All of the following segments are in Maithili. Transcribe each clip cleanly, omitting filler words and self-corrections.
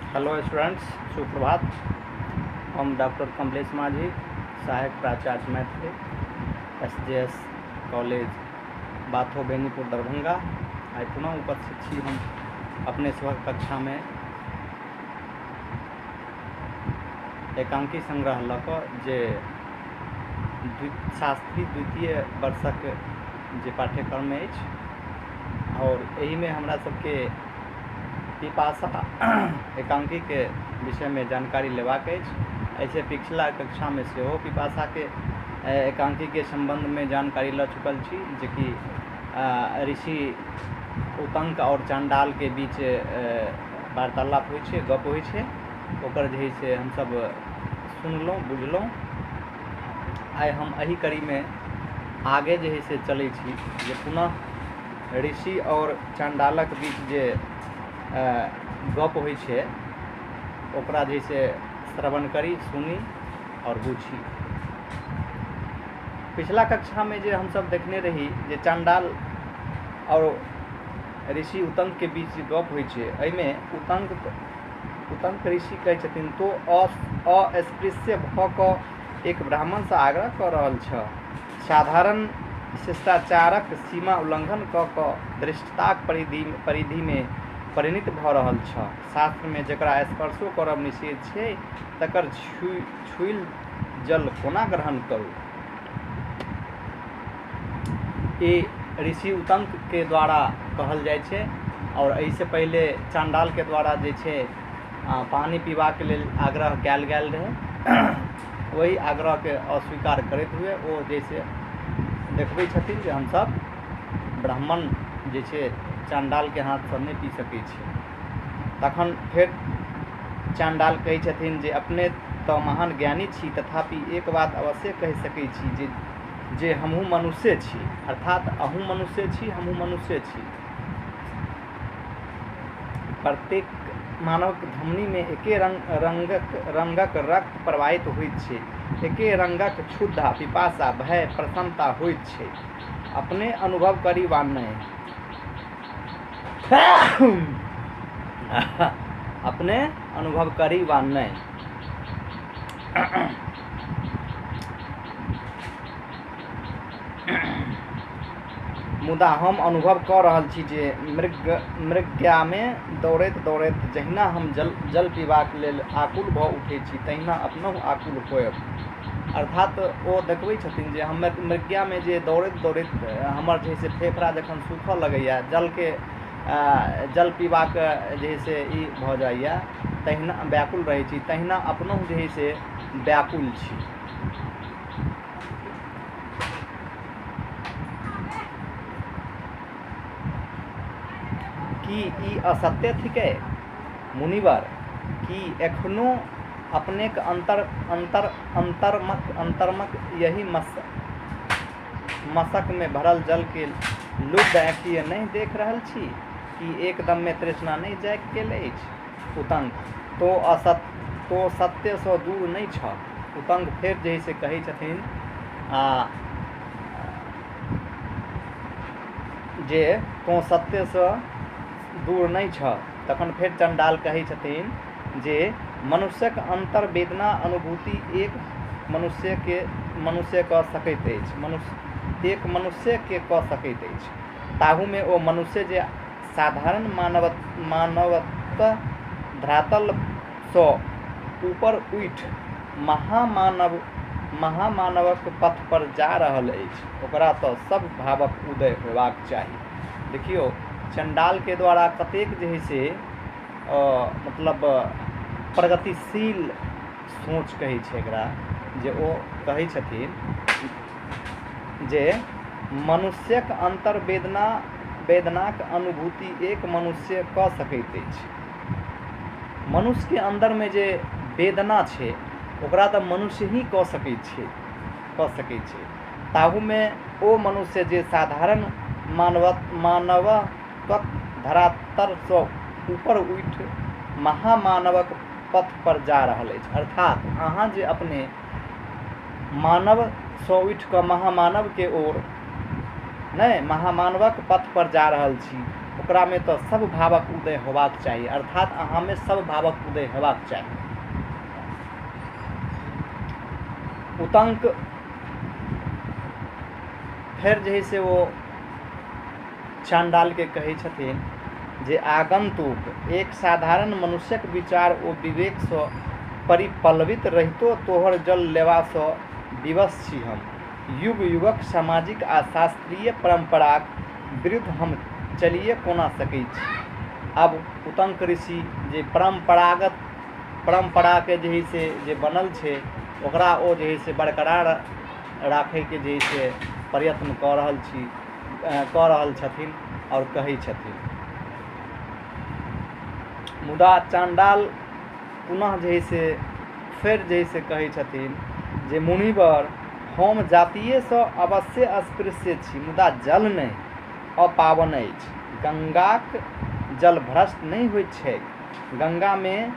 हेलो स्टूडेंट्स, सुप्रभात। हम डॉक्टर कमलेश माझी, सहायक प्राचार्य मैथिली, SJS कॉलेज बाथो बेनीपुर दरभंगा। आज पुनः उपस्थित छी हम अपने स्वर कक्षा में एकांकी संग्रह लऽ कऽ जे शास्त्री द्वितीय वर्षक जे पाठ्यक्रम अछि और एही में हमरा सबके पिपासा एकांकी के विषय में जानकारी लेबाक अछि। ऐसे पिछला कक्षा में सेहो पिपासा के एकांकी के संबंध में जानकारी लऽ चुकल छी, जे कि ऋषि उतंक और चांडाल के बीच वार्तालाप होइ छै, गप होइ छै, ओकर जे है से हमसब सुनलहुँ बुझलहुँ। आइ हम एही कड़ी में आगे जे है से चलै छी, जे पुनः ऋषि और चांडालक बीच जे गप होइ छै ओकरा जे से श्रवण करी, सुनी और बुझी। पिछला कक्षा में जे हम सब देखने रही जे चांडाल और ऋषि उतंक के बीच गप होइ छै, एहिमे उतंक ऋषि कहै छथिन तो अस्पृश्य भऽ कऽ एक ब्राह्मण से आग्रह कऽ रहल छ, साधारण शिष्टाचारक सीमा उल्लंघन कऽ कऽ धृष्टताक परिधि में परिणित भऽ रहल छ। शास्त्र में जकरा स्पर्शो करब निषेध छै, तकर छुइल जल कोना ग्रहण करू। ये ऋषि उतंक के द्वारा कहल जाय छै और एहिसे पहले चांडाल के द्वारा जे छै पानी पीबा के लेल आग्रह कयल गेल रहे। वही आग्रह के अस्वीकार करैत हुए ओ जैसे देखबै छथिन जे हमसब ब्राह्मण जे छै चांडाल के हाथ से नहीं पी सकै छी। तखन फेर चांडाल कहै छथिन जे अपने तो महान ज्ञानी छी, तथापि एक बात अवश्य कहि सकै छी जे हमहूँ मनुष्य छी, अर्थात अहूँ मनुष्य छी, हमहूँ मनुष्य छी। प्रत्येक मानवक धमनी में एके रंगक रक्त प्रवाहित होइत छै, एके रंगक क्षुधा, पिपासा, भय, प्रसन्नता होइत छै। अपने अनुभव करी वा नहीं, अपने अनुभव करी वा नहीं। मुदा हम अनुभव कऽ रहल छी जे मृग्या में दौड़ैत दौड़ैत जहिना हम जल पीबाक लेल आकुल भऽ उठै छी, तहिना अपनहु आकुल होयब। अर्थात ओ देखबै छथिन जे हम मृग्या में जे दौड़ैत दौड़ैत हमर जे से फेफड़ा जखन सूखऽ लगैया, जल पीबाक जे से ई भऽ जाइया, तहिना व्याकुल रहै छी, तहिना अपनहु जे से व्याकुल छी। की ई असत्य थिकै मुनिवर, कि एखनो अपनेक अंतर्मक यही मशक में भरल जल के लुब्ध आँखिए नहीं देख रहल छी, कि एकदम में तृष्णा नहीं जाग गेल अछि। उतंक तो सत्य से दूर नहीं छ। उतंक फेर जे से कहै छथिन जे तो सत्य से दूर नहीं छ। तखन फेर चंडाल कहै छथिन जे मनुष्यक अंतर वेदना अनुभूति एक मनुष्य कऽ सकैत अछि, एक मनुष्य के कऽ सकैत अछि। ताहू में ओ मनुष्य जे साधारण मानवत धरातल सँ ऊपर उठि महामानवक पथ पर जा रहल अछि, ओकरा तो सब भावक उदय होबाक चाही। देखियो चंडाल के द्वारा कतेक जे है से मतलब प्रगतिशील सोच कहै छै एकरा, जे ओ कहै छथिन जे मनुष्यक अंतर वेदनाक अनुभूति एक मनुष्य कऽ सकैत अछि। मनुष्य के अंदर में जे वेदना छै ओकरा तऽ मनुष्य ही कऽ सकै छै। ताहू में ओ मनुष्य जे साधारण मानवत्वक धरातल सँ ऊपर उठि महामानवक पथ पर जा रहल अछि। अर्थात अहाँ जे अपने मानव सँ उठि कऽ महामानव के ओर नहीं, महामानवक पथ पर जा रहल छी, ओकरा में तो सब भावक उदय होबाक चाही, अर्थात अहाँ में सब भावक उदय हेबाक चाही। उतंक फिर जे है से वो चांडाल के कहे छथिन जे आगंतुक एक साधारण मनुष्यक विचार ओ विवेक से परिपल्वित रहितो तोहर जल लेवा से विवश छी हम। युग युगक सामाजिक आ शास्त्रीय परंपराक विरुद्ध हम चलिए कोना सकै छी। अब उतंक ऋषि जे परंपरा के जे है से जे बनल छे ओकरा ओ जे है से बरकरार राखे के जे है से प्रयत्न कऽ रहल छथिन और कहै छथिन। मुदा चांडाल पुनः जे है से फिर जे है से कहै छथिन जे मुनिवर हम जातीय से अवश्य अस्पृश्य छी, मुदा जल नहीं अपावन अछि। गंगाक जल भ्रष्ट नहीं होइत छै, गंगा में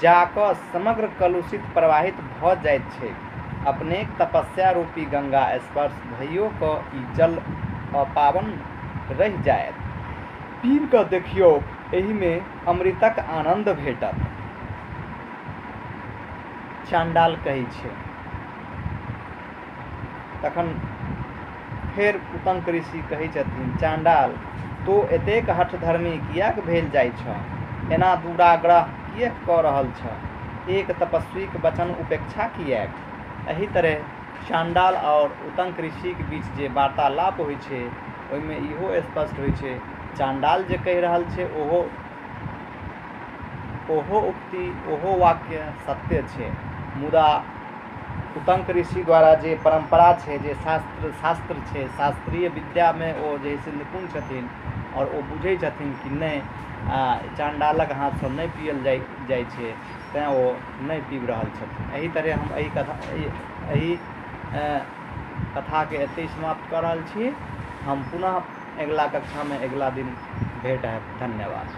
जाकऽ समग्र कलुषित प्रवाहित भऽ जाइत छै। अपने तपस्या रूपी गंगा स्पर्श भइयो कऽ ई जल अपावन रहि जायत। पीब कऽ देखियौ, एहि में अमृतक आनंद भेटत। चांडाल कहै छै। तखन फेर उतंक ऋषि कहै छथिन, चांडाल तो एतेक हठधर्मी किएक भेल जाइ छ, एना दुराग्रह किएक कऽ रहल छ, एक तपस्वीक वचन उपेक्षा किएक। एही तरह चांडाल और उतंक ऋषि के बीच जे वार्तालाप होइ छै ओहिमे इहो स्पष्ट होइ छै, चांडाल जे कहि रहल छै ओहो उक्ति ओहो वाक्य सत्य छै, मुदा उतंक ऋषि द्वारा जे परंपरा छै, जे शास्त्र छै, शास्त्रीय विद्या में ओ जे से निपुण छथिन और ओ बुझै छथिन कि नहीं चांडालक हाथ से नहीं पियल जाइ छै, तैं ओ नहीं पीब रहल छथिन। एही तरह हम एही कथा के एतै समाप्त कऽ रहल छी। हम पुनः अगला कक्षा में अगला दिन भेट हैत। धन्यवाद।